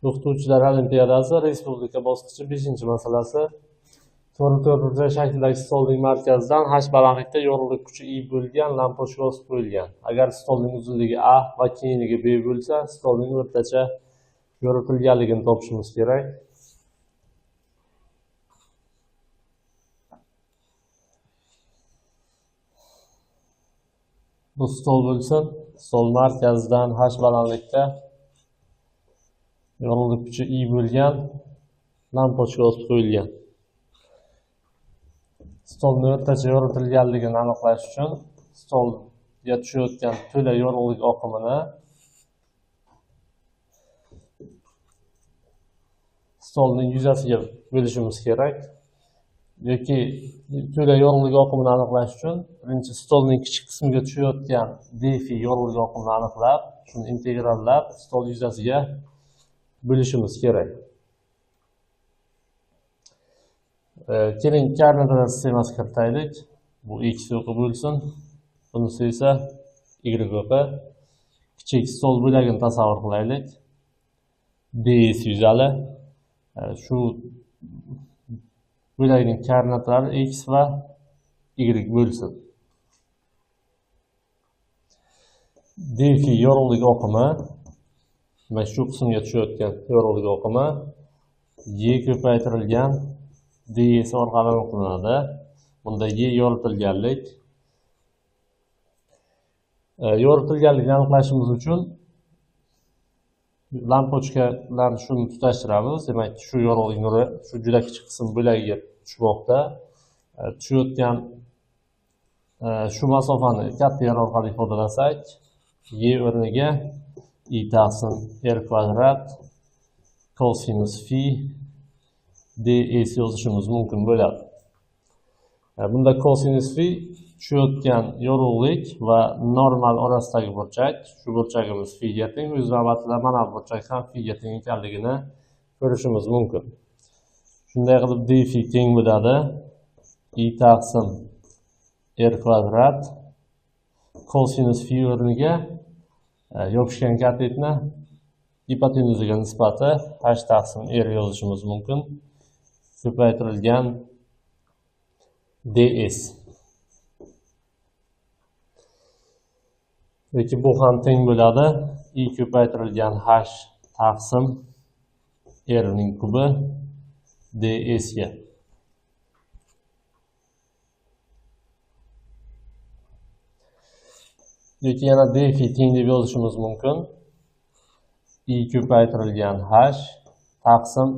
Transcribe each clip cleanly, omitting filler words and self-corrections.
O'qituvchilar olimpiadasi respublika bosqichi 5-masalasi. To'rtburchak shaklidagi stolning markazidan h balandlikda yorug'lik kuchi I bo'lgan lampochka osib qo'yilgan. Agar stolning uzunligi A va kengligi B bo'lsa, stolning o'rtacha yoritilganligini topishimiz kerak. Bu stol bo'lsin. Stol markazidan h balandlikda yorug'lik kuchi I bo'lgan lampochka osib qo'yilgan. Stolning o'rtacha yoritilganligini aniqlash uchun stolga tushayotgan to'la yorug'lik oqimini stolning yuzasiga bo'lishimiz kerak. Yoki to'la yorug'lik oqimini aniqlash uchun birinchi stolning kichik qismiga tushayotgan defi yorug'lik oqimini aniqlab, shuni integrallab stol yuzasiga bo'lishimiz kerak. Keling, koordinatalar sistemasi kiritaylik. Bu x o'qi bo'lsin. Bunisi esa y o'qi. Kichik stol bo'lagini tasavvur qilaylik. ds yuzali. Shu bo'lagning koordinatalari x va y bo'lsin. Defi yorug'lik oqimi, mana shu qismga tushayotgan yorug'lik oqimi y ko'paytirilgan ds orqali aniqlanadi. Bunda y yoritilganlik. Yoritilganlikni aniqlashimiz uchun lampochkalarni shuni tutashtiramiz. Demak, shu yorug'lik nuri shu juda kichik qism bo'lagiga tushmoqda. Tushayotgan shu masofani katta yer orqali ifodalasak, y o'rniga I taqsim r kvadrat kosinus fi ds yozishimiz mumkin bo'ladi. Bunda kosinus fi tushayotgan yorug'lik va normal orasidagi burchak, shu burchagimiz fi ga teng, o'z navbatida mana bu burchak ham fi ga teng ekanligini ko'rishimiz mumkin. Shunday qilib d fi teng bo'ladi I taqsim r kvadrat kosinus fi o'rniga yopishgan katetni gipotenuzaga nisbati h taqsim r yozishimiz mumkin. Ko'paytirilgan ds. Lekin bu ham teng bo'ladi I ko'paytirilgan h taqsim r ning kubi ds ga. Yoki yana d fi teng deb yozishimiz mumkin. I ko'paytirilgan h taqsim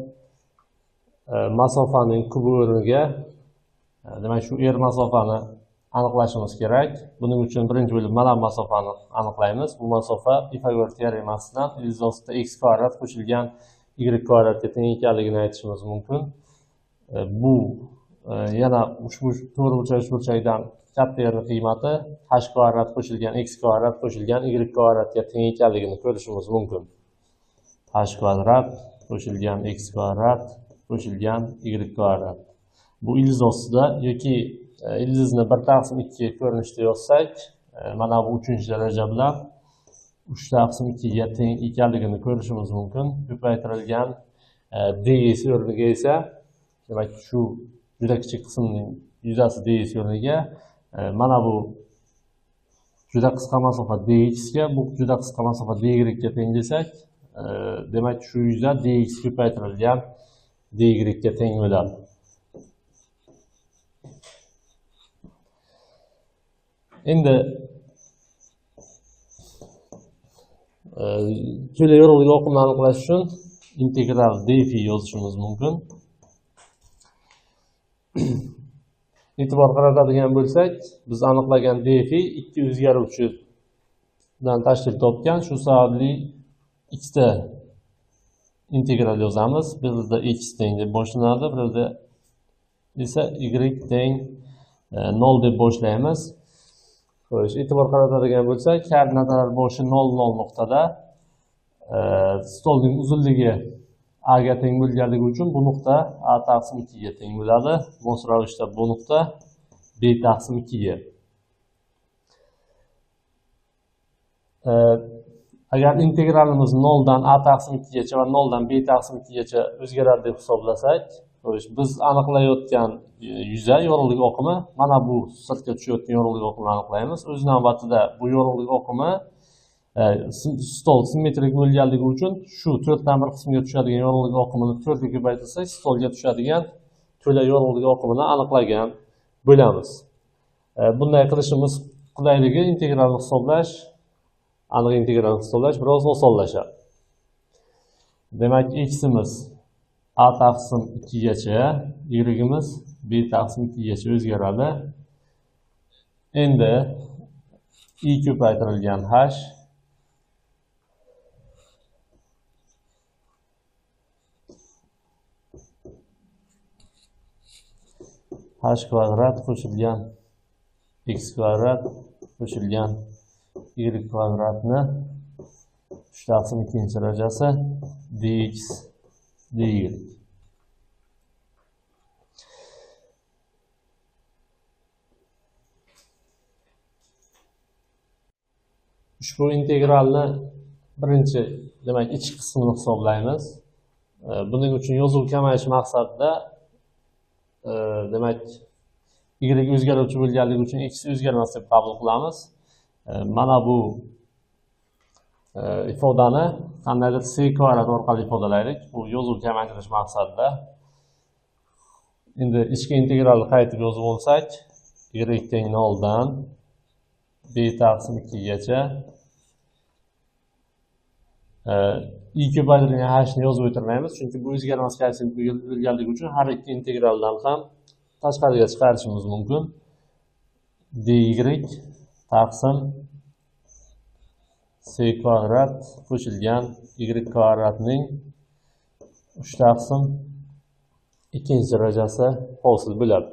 masofaning kubi o'rniga, demak shu r masofani aniqlashimiz kerak. Buning uchun birinchi bo'lib mana bu masofani aniqlaymiz. Bu masofa Pifagor teoremasidan ildiz ostida x kvadrat qo'shilgan y kvadratga teng ekanligini aytishimiz mumkin. Bu yana ushbu to'rtburchak uchburchakdan katta yerning qiymati h kvadrat qo'shilgan x kvadrat qo'shilgan y kvadratga teng ekanligini ko'rishimiz mumkin. H kvadrat qo'shilgan x kvadrat qo'shilgan y kvadrat. Bu ildiz ostida yoki ildizni 1/2 ko'rinishda yozsak, mana bu 3-daraja bilan 3/2 ga teng ekanligini ko'rishimiz mumkin. Ko'paytirilgan ds o'rniga esa, demak shu juda kichik qismning yuzasi ds o'rniga mana bu juda qisqa masofa dx ga, bu juda qisqa masofa dy ga teng desak, demak shu yuza dx ko'paytirilgan dy ga teng bo'ladi. Endi to'la yorug'lik oqimini aniqlash uchun integral dfi yozishimiz mumkin. E'tibor qaratadigan bo'lsak, biz aniqlagan dfi ikki o'zgaruvchidan tashkil topgan. Shu sababli ikkita integral yozamiz. Birida x teng deb boshlanadi, birida esa y teng 0 deb boshlaymiz. Xo'sh, e'tibor qaratadigan bo'lsak, koordinatalar boshi 0 nuqtada stolning uzunligi a ga teng bo'lganligi uchun bu nuqta a taqsim 2 ga teng bo'ladi. Mos ravishda bu nuqta b taqsim 2 ga. agar integralimiz 0 dan a taqsim 2 gacha va 0 dan b taqsim 2 gacha o'zgaradi deb hisoblasak, biz aniqlayotgan yuza yorug'lik oqimi mana bu sirtga tushayotgan yorug'lik oqimini aniqlaymiz. O'z navbatida bu yorug'lik oqimi stol simmetrik bo'lganligi uchun shu 4 dan 1 qismga tushadigan yorug'lik oqimini 4 ga ko'paytirsak, stolga tushadigan to'la yorug'lik oqimini aniqlagan bo'lamiz. Bunday qilishimiz qulayligi integralni hisoblash, aniq integralni hisoblash biroz osonlashadi. Demak, x'imiz a taqsim 2 gacha, y'imiz b taqsim 2 gacha o'zgaradi. Endi i ko'paytirilgan h h kvadrat qo'shilgan x kvadrat qo'shilgan y kvadratni 3 taqsim 2 darajasi dx dy. Ushbu integralni birinchi, demak, ichki qismini hisoblaymiz. Buning uchun yozuv kamayish maqsadida demak, y o'zgaruvchi bo'lganligi uchun x o'zgarmas deb qabul qilamiz. Mana bu ifodani qandaydir c kvadrat orqali ifodalaylik. Bu yozuv kamaytirish maqsadida. Endi ichki integralni qaytib yozib olsak, y teng 0 dan b taqsim 2 gacha i ko'paytirilgan h ni yozib o'tirmaymiz, chunki bu o'zgarmas koeffitsient bo'lganligi uchun har ikki integraldan ham tashqariga chiqarishimiz mumkin. dy taqsim c kvadrat qo'shilgan y kvadratning 3 taqsim 2 darajasi hosil bo'ladi.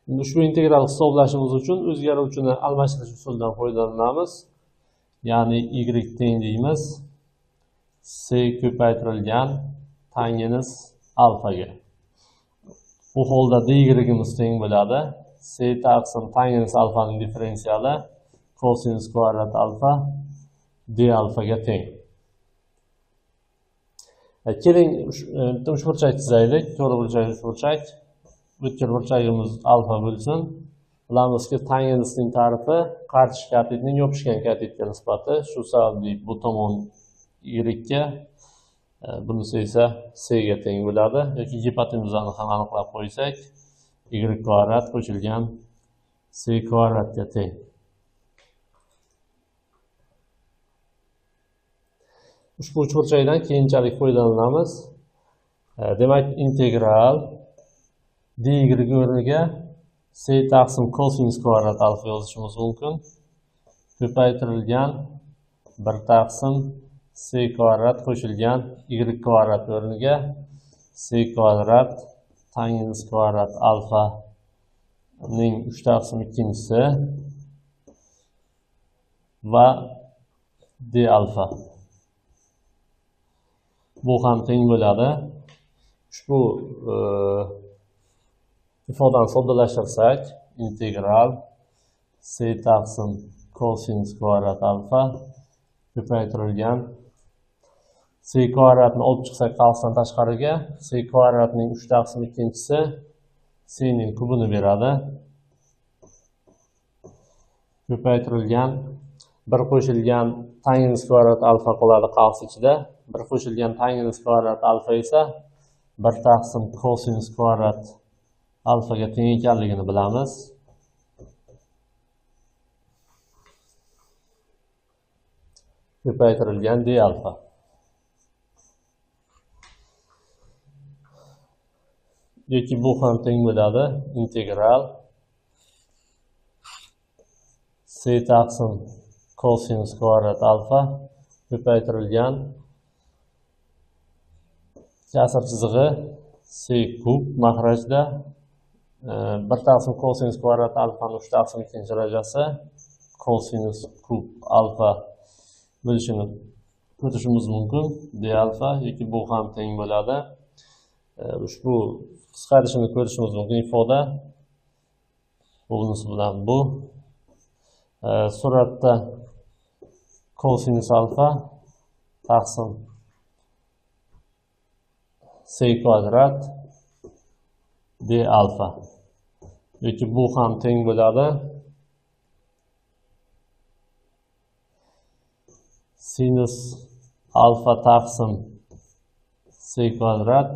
Endi ushbu integralni hisoblashimiz uchun o'zgaruvchini almashtirish usulidan foydalanamiz. Ya'ni y teng deymiz c ko'paytirilgan tangens alfaga. Bu holda dy'imiz teng bo'ladi c taqsim tangens alfaning differensiali kosinus kvadrat alfa d alfaga teng. Keling uchburchak chizaylik. To'g'ri burchak uchburchak. O'tkir burchagimiz alfa bo'lsin. Bilamizki, tangensning tarifi qarshi katetning yopishgan katetga nisbati. Shu sababli bu tomon y ga, bunisi esa c ga teng bo'ladi. Yoki gipotenuzani ham aniqlab qo'ysak, y kvadrat qo'shilgan c kvadratga teng. Ushbu uchburchakdan keyinchalik foydalanamiz. Demak, integral dy o'rniga c taqsim kosinus kvadrat alfa yozishimiz mumkin. Ko'paytirilgan 1 taqsim c kvadrat qo'shilgan y kvadrat o'rniga c kvadrat tangens kvadrat alfa ning 3 taqsim 2-si va d alfa. Bu ham teng bo'ladi. Ushbu ifodani soddalashtirsak, integral c taqsim kosinus kvadrat alfa ko'paytirilgan c kvadratni olib chiqsak taqsimdan tashqariga, c kvadratning 3 taqsim 2-si c ning kubini beradi. Ko'paytirilgan 1 qo'shilgan tangens kvadrat alfa qoladi qavs ichida. 1 qo'shilgan tangens kvadrat alfa esa 1 taqsim kosinus kvadrat alfaga teng ekanligini bilamiz. Ko'paytirilgan d alfa. Yoki bu ham teng bo'ladi. Integral c taqsim kosinus kvadrat alfa ko'paytirilgan kasr chizig'i c kub mahrajda 1 taqsim kosinus kvadrat alfaning 3 taqsim 2 darajasi kosinus kub alfa bo'lishini ko'rishimiz mumkin. D alfa yoki bu ham teng bo'ladi. Ushbu qisqarishini ko'rishimiz mumkin ifoda. Bunisi bilan bu suratda kosinus alfa taqsim c kvadrat d alfa. Yoki bu ham teng bo'ladi sinus alfa taqsim c kvadrat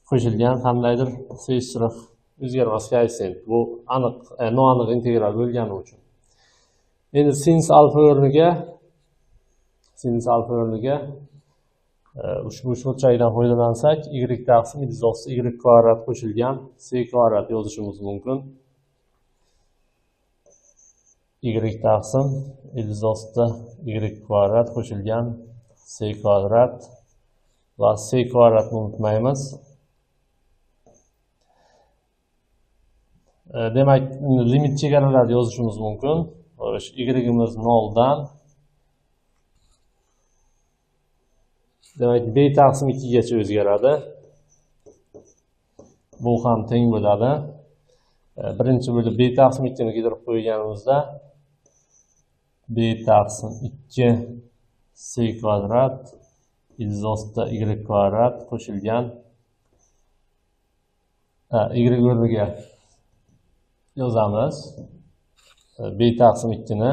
qo'shilgan qandaydir c shtrix o'zgarmas koeffitsient. Bu aniq, noaniq integral bo'lgani uchun. Endi sinus alfa o'rniga ushbu shortchakdan foydalansak, y taqsim y kvadrat qo'shilgan c kvadrat yozishimiz mumkin. Y taqsim y kvadrat qo'shilgan c kvadrat va c kvadratni unutmaymiz. Demak, limit chegaralarni yozishimiz mumkin. Y-imiz 0 dan demak b taqsim 2 gacha o'zgaradi. Bu ham teng bo'ladi. Birinchi bo'lib b taqsim 2 ni keltirib qo'yganimizda b taqsim 2 c kvadrat y kvadrat qo'shilgan y o'rniga yozamiz. B taqsim 2 ni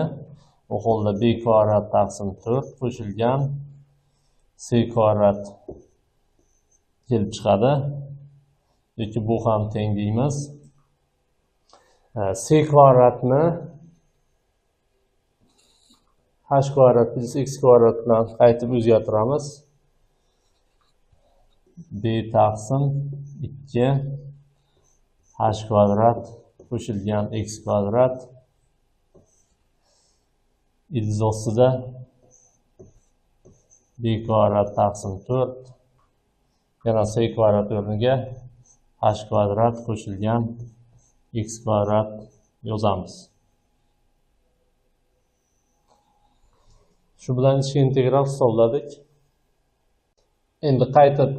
u holda b kvadrat taqsim 4 qo'shilgan c kvadrat kelib chiqadi. Yoki bu ham teng deymiz. C kvadratni h kvadrat plus x kvadrat bilan qaytib o'zgartiramiz. B taqsim 2 h kvadrat qo'shilgan x kvadrat ildiz ostida b kvadrat taqsim 4 yana c kvadrat o'rniga h kvadrat qo'shilgan x kvadrat yozamiz. Shu bilan ichki integral hisobladik. Endi qaytib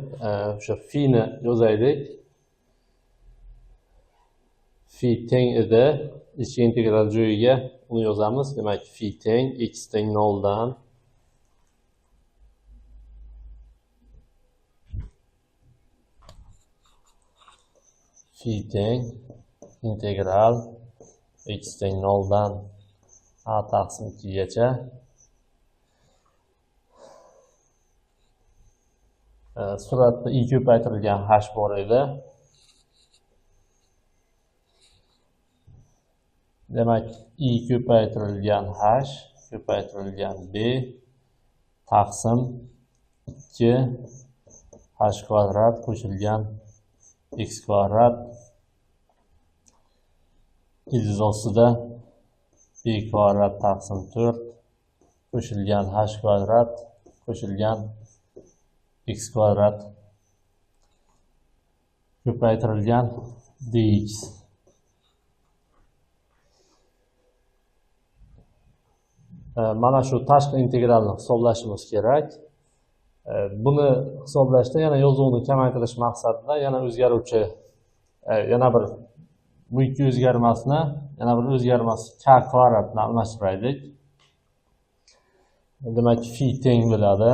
o'sha phi ni yozaylik. Phi teng edi. Ichki integral joyiga uni yozamiz. Demak, phi teng x teng 0 dan phi teng integral x teng 0 dan a taqsim 2 gacha suratda i ko'paytirilgan h bor edi. Demak, i ko'paytirilgan h ko'paytirilgan b taqsim 2 h kvadrat qo'shilgan x kvadrat ildiz ostida b kvadrat taqsim 4 qo'shilgan h kvadrat qo'shilgan x kvadrat ko'paytirilgan dx. Mana shu tashqi integralni hisoblashimiz kerak. Buni hisoblashda yana yozuvni kamaytirish maqsadida yana o'zgaruvchi yana bir bu ikki o'zgarmasni yana bir o'zgarmas k kvadratni almashtiraylik. Demak, phi teng bo'ladi.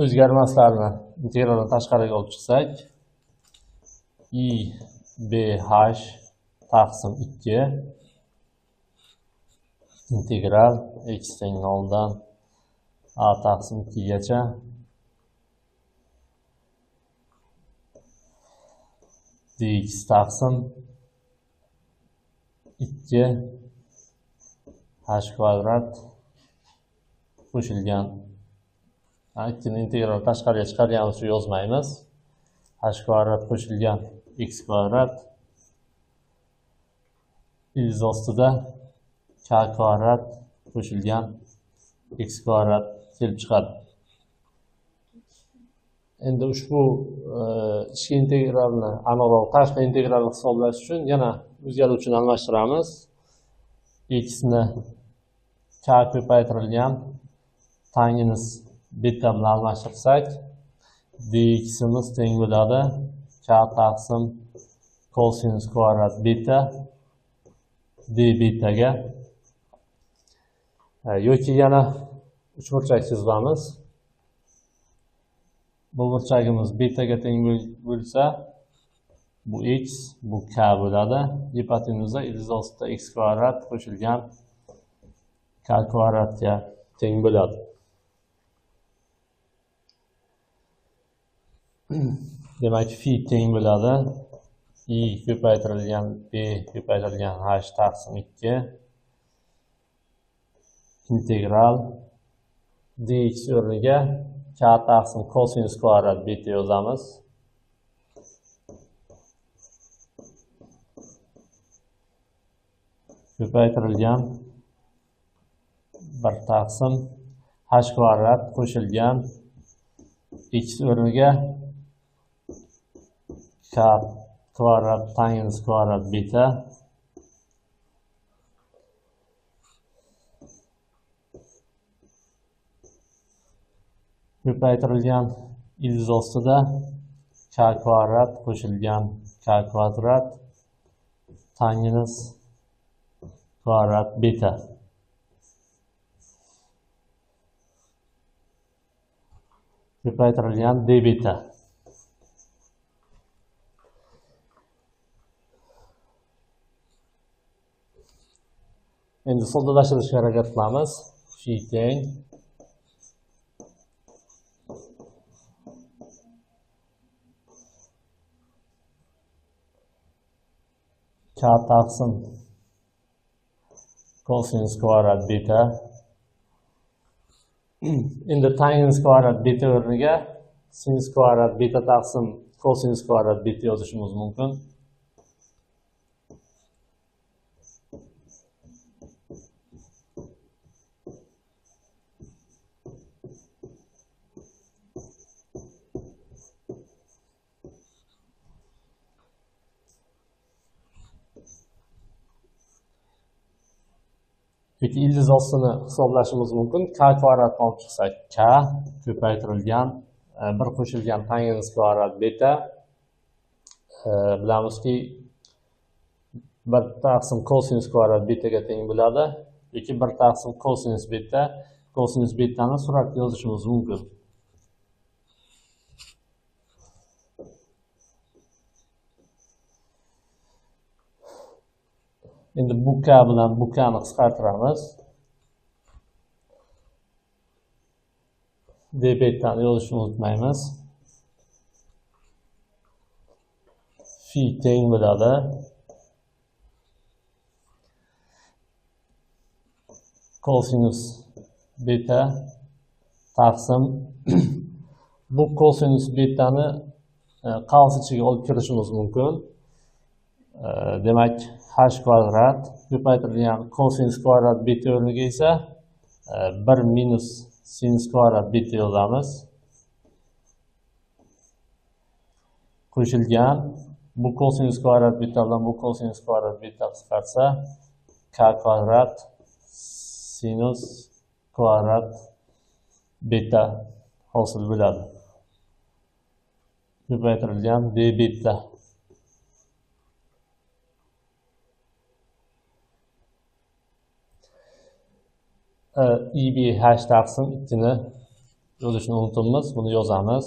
O'zgarmaslarni integraldan tashqariga olib chiqsak, i bh taqsim 2 integral x teng 0 dan a taqsim 2 gacha dx taqsim 2 h kvadrat qo'shilgan ikkini integral tashqariga chiqarganimiz uchun yozmaymiz. H kvadrat qo'shilgan x kvadrat ildiz ostida k kvadrat qo'shilgan x kvadrat kelib chiqadi. Endi ushbu ichki integralni aniqroq tashqi integralni hisoblash uchun yana o'zgaruvchini almashtiramiz. X ni k ko'paytirilgan tangens beta bilan almashtirsak, dximiz teng bo'ladi k taqsim kosinus kvadrat beta d betaga yoki yana uchburchak chizamiz. Bu burchagimiz betaga teng bo'lsa, bu x, bu k bo'ladi. Gipotenuza ildiz ostida x kvadrat qo'shilgan k kvadratga teng bo'ladi. Demak, phi teng bo'ladi i ko'paytirilgan b ko'paytirilgan h taqsim 2 integral dx o'rniga k taqsim kosinus kvadrat beta yozamiz. Ko'paytirilgan 1 taqsim h kvadrat qo'shilgan x o'rniga k kvadrat tangens kvadrat beta ko'paytirilgan ildiz ostida k kvadrat qo'shilgan k kvadrat tangens kvadrat beta. Ko'paytirilgan d beta. Endi soddalashtirishga harakat qilamiz. Phi teng k taqsim kosinus kvadrat beta. Endi tangens kvadrat beta o'rniga sinus kvadrat beta taqsim kosinus kvadrat beta yozishimiz mumkin. Yoki ildiz ostini hisoblashimiz mumkin. K kvadratni olib chiqsak, k ko'paytirilgan 1 qo'shilgan tangens kvadrat beta. Bilamizki 1 taqsim kosinus kvadrat betaga teng bo'ladi. Yoki 1 taqsim kosinus beta. Kosinus betani suratga yozishimiz mumkin. Endi bu k bilan bu k ni qisqartiramiz. D betani yozishni unutmaymiz. Phi teng bo'ladi kosinus beta taqsim bu kosinus betani qavs ichiga olib kirishimiz mumkin. Demak, h kvadrat ko'paytirilgan kosinus kvadrat beta o'rniga esa 1 minus sinus kvadrat beta yozamiz. Qo'shilgan bu kosinus kvadrat beta bilan bu kosinus kvadrat beta qisqarsa k kvadrat sinus kvadrat beta hosil bo'ladi. Ko'paytirilgan d beta. IB h taqsim 2 ni yozishni unutibmiz. Buni yozamiz.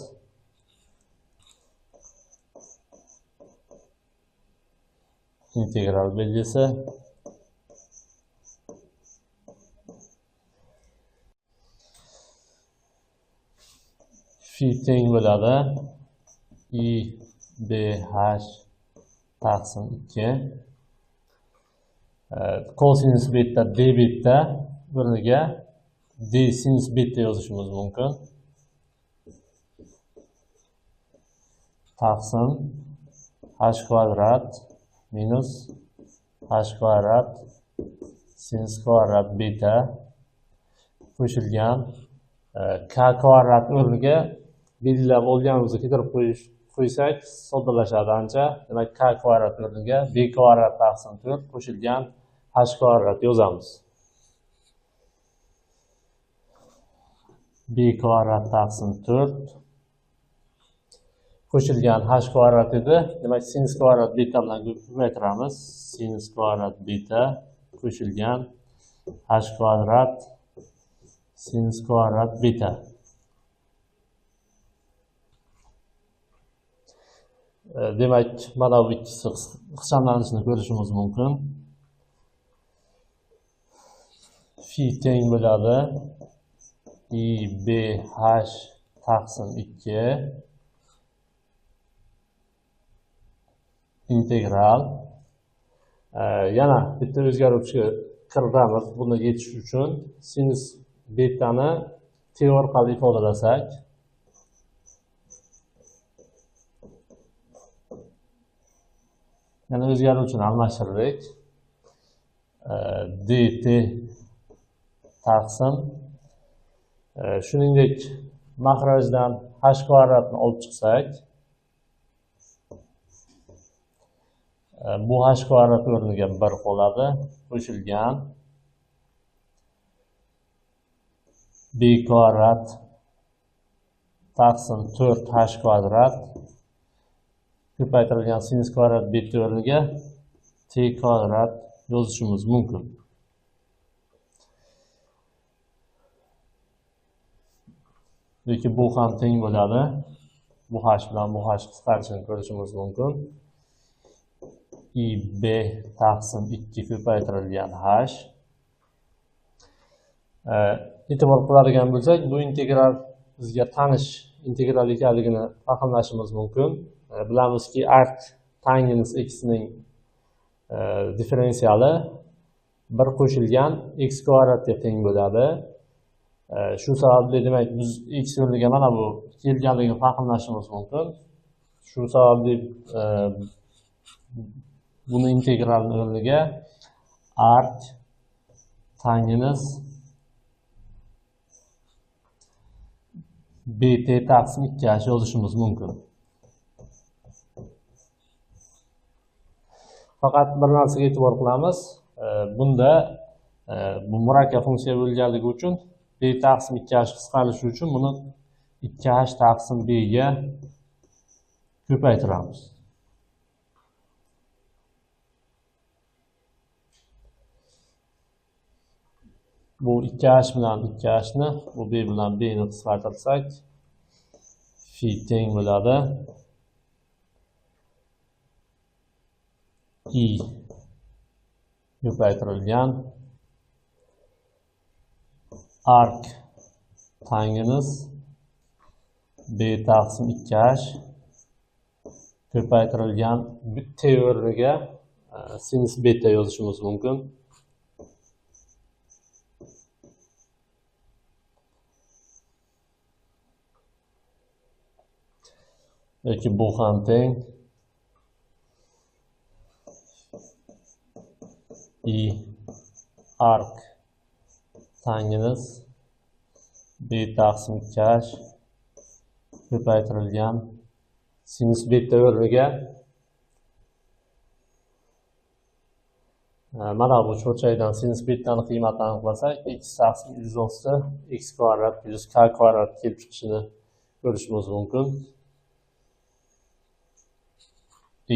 Integral belgisi. Phi teng bo'ladi IB h taqsim 2 kosinus beta d beta o'rniga d sinus beta yozishimiz mumkin. Taqsim h kvadrat minus h kvadrat sinus kvadrat beta qo'shilgan k kvadrat o'rniga belgilab olganimizni keltirib qo'ysak soddalashadi ancha. Demak, k kvadrat o'rniga b kvadrat taqsim 4 qo'shilgan h kvadrat yozamiz. b kvadrat taqsim 4 qo'shilgan h kvadrat edi. Demak, sinus kvadrat beta bilan ko'paytiramiz. Sinus kvadrat beta qo'shilgan h kvadrat sinus kvadrat beta. Demak, mana bu ikkisi ixchamlanishini ko'rishimiz mumkin. Fi teng bo'ladi I B H taqsim 2 integral. Yana bitta o'zgaruvchi kiritamiz. Buni yetish uchun sinus betani t orqali ifodalasak, yana o'zgaruvchini almashtirdik. dt taqsim, shuningdek mahrajdan h kvadratni olib chiqsak, bu h kvadrat o'rniga 1 qoladi, qo'shilgan b kvadrat taqsim 4h kvadrat ko'paytirilgan sinus kvadrat beta o'rniga t kvadrat yozishimiz mumkin. Lekin bu ham teng bo'ladi. Bu h bilan bu h qisqarishini ko'rishimiz mumkin. IB taqsim 2 ko'paytirilgan h. E'tibor qiladigan bo'lsak, bu integral bizga tanish integral ekanligini fahmlashimiz mumkin. Bilamizki, arc tangens x ning differensiali 1 qo'shilgan x kvadratga teng bo'ladi. Shu sababli demak biz x o'rniga mana bu kelganligini fahmlashimiz mumkin. Shu sababli buni integralni o'rniga arc tangens bt taqsim 2h yozishimiz mumkin. Faqat bir narsaga e'tibor qilamiz. Bunda bu murakkab funksiya bo'lganligi uchun b taqsim 2h qisqarishi uchun buni 2h taqsim b ga ko'paytiramiz. Bu 2h bilan 2h ni, bu b bilan b ni qisqartirsak, fi teng bo'ladi I ko'paytirilgan arc tangens b taqsim 2h ko'paytirilgan t o'rniga sinus beta yozishimiz mumkin. Lekin bu ham teng I arc tangens b taqsim 2h ko'paytirilgan sinus beta o'rniga mana bu cho'rchakdan sinus betani qiymatini aniqlasak, x taqsim 110 x kvadrat plus k kvadrat kelib chiqishini ko'rishimiz mumkin.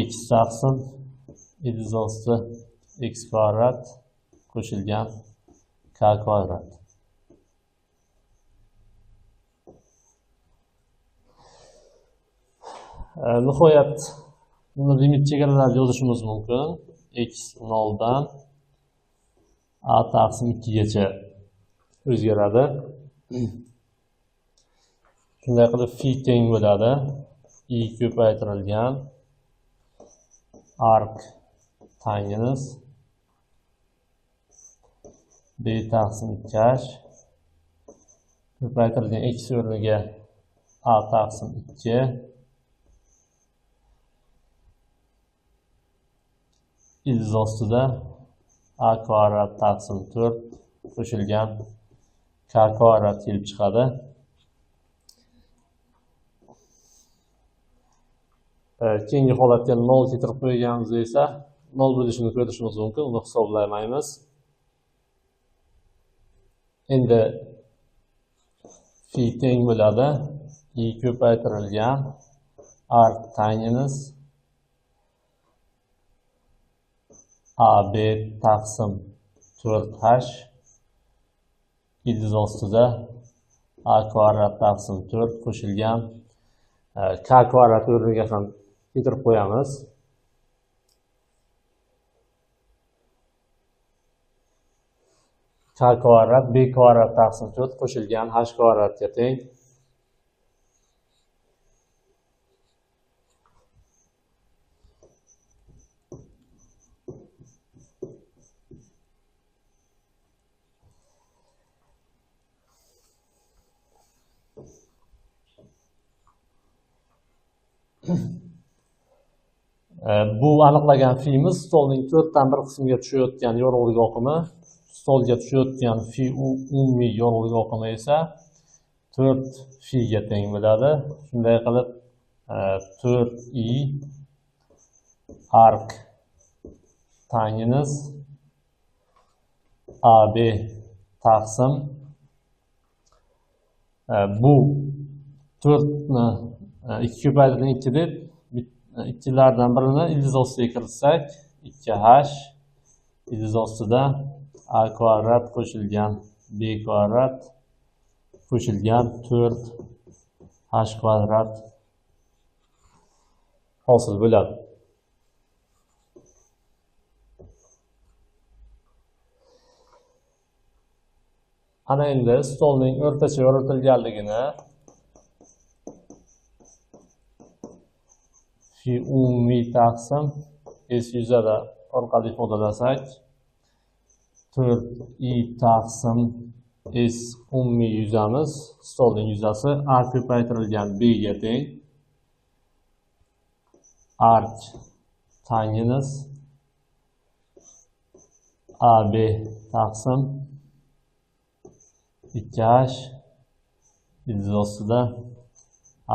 X taqsim 110 x kvadrat qo'shilgan k kvadrat. Nihoyat buni limit chegaralarni yozishimiz mumkin. X 0 dan a taqsim 2 gacha o'zgaradi. Shunday qilib fi teng bo'ladi I ko'paytirilgan arc tangens b taqsim 2h ko'paytirilgan x o'rniga a taqsim 2 ildiz ostida a kvadrat taqsim 4 qo'shilgan k kvadrat kelib chiqadi. Keyingi holatga 0 keltirib qo'yganimizda esa 0 bo'lishini ko'rishimiz mumkin. Uni hisoblamaymiz. Endi fi teng bo'ladi I ko'paytirilgan arc tangens AB taqsim 4h ildiz ostida a kvadrat taqsim 4 qo'shilgan k kvadrat o'rniga ham keltirib qo'yamiz. k kvadrat b kvadrat taqsim 4 qo'shilgan h kvadratga teng. Bu aniqlagan fimiz stolning 4dan 1 qismiga tushayotgan yorug'lik oqimi, stolga tushayotgan fi umumiy yorug'lik oqimi esa 4 figa teng bo'ladi. Shunday qilib 4i arc tangens AB taqsim bu 4ni 2 ko'paytirilgan 2 deb ikkilardan birini ildiz ostiga kiritsak 2h ildiz ostida a kvadrat qo'shilgan b kvadrat qo'shilgan 4h kvadrat hosil bo'ladi. Ana endi stolning o'rtacha yoritilganligini fi umumiy taqsim s yuzada orqali ifodalasak 4i taqsim s umumiy yuzamiz stolning yuzasi a ko'paytirilgan b ga teng. Arc tangens AB taqsim 2h ildiz ostida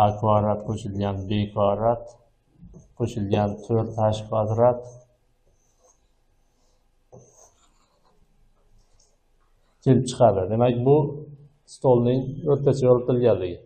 a kvadrat qo'shilgan b kvadrat qo'shilgan 4h kvadrat kelib chiqadi. Demak, bu stolning o'rtacha yoritilganligi.